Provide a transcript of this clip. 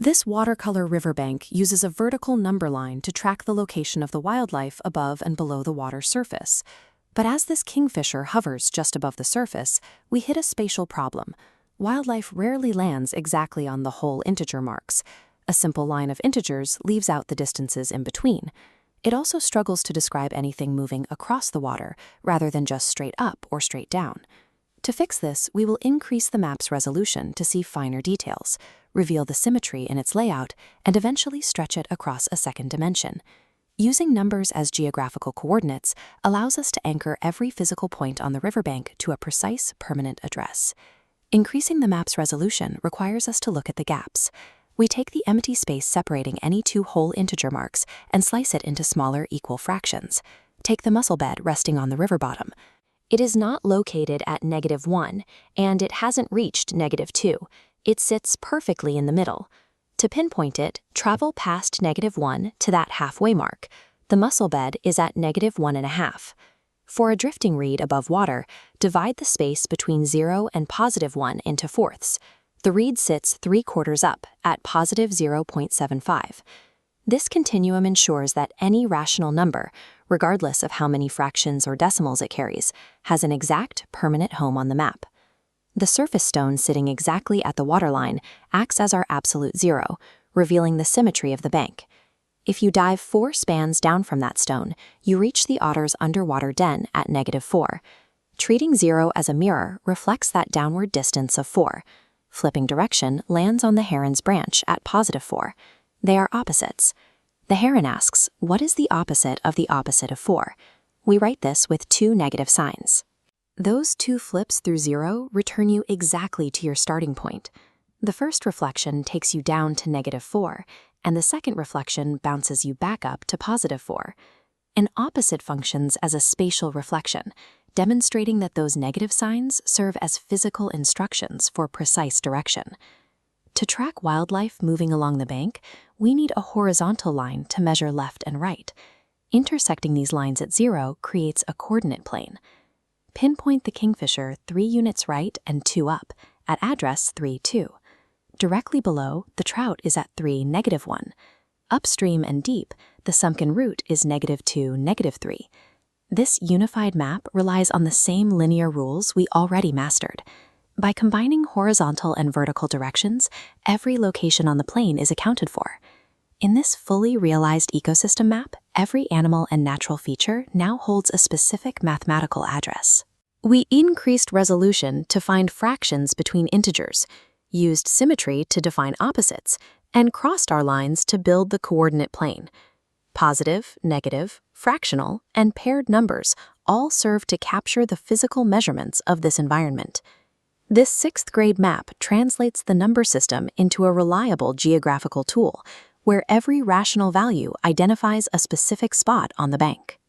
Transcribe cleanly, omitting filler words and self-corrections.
This watercolor riverbank uses a vertical number line to track the location of the wildlife above and below the water surface. But as this kingfisher hovers just above the surface, we hit a spatial problem. Wildlife rarely lands exactly on the whole integer marks. A simple line of integers leaves out the distances in between. It also struggles to describe anything moving across the water, rather than just straight up or straight down. To fix this, we will increase the map's resolution to see finer details, reveal the symmetry in its layout, and eventually stretch it across a second dimension. Using numbers as geographical coordinates allows us to anchor every physical point on the riverbank to a precise, permanent address. Increasing the map's resolution requires us to look at the gaps. We take the empty space separating any two whole integer marks and slice it into smaller equal fractions. Take the mussel bed resting on the river bottom. It is not located at -1, and it hasn't reached -2. It sits perfectly in the middle. To pinpoint it, travel past -1 to that halfway mark. The mussel bed is at -1.5. For a drifting reed above water, divide the space between 0 and +1 into fourths. The reed sits 3/4 up at +0.75. This continuum ensures that any rational number, regardless of how many fractions or decimals it carries, has an exact, permanent home on the map. The surface stone sitting exactly at the waterline acts as our absolute zero, revealing the symmetry of the bank. If you dive 4 spans down from that stone, you reach the otter's underwater den at -4. Treating 0 as a mirror reflects that downward distance of 4. Flipping direction lands on the heron's branch at +4. They are opposites. The heron asks, what is the opposite of 4? We write this with 2 negative signs. Those 2 flips through 0 return you exactly to your starting point. The first reflection takes you down to -4, and the second reflection bounces you back up to +4. An opposite functions as a spatial reflection, demonstrating that those negative signs serve as physical instructions for precise direction. To track wildlife moving along the bank, we need a horizontal line to measure left and right. Intersecting these lines at 0 creates a coordinate plane. Pinpoint the kingfisher 3 units right and 2 up, at address 3,2. Directly below, the trout is at 3, -1. Upstream and deep, the sunken root is -2, -3. This unified map relies on the same linear rules we already mastered. By combining horizontal and vertical directions, every location on the plane is accounted for. In this fully realized ecosystem map, every animal and natural feature now holds a specific mathematical address. We increased resolution to find fractions between integers, used symmetry to define opposites, and crossed our lines to build the coordinate plane. Positive, negative, fractional, and paired numbers all serve to capture the physical measurements of this environment. This 6th grade map translates the number system into a reliable geographical tool, where every rational value identifies a specific spot on the bank.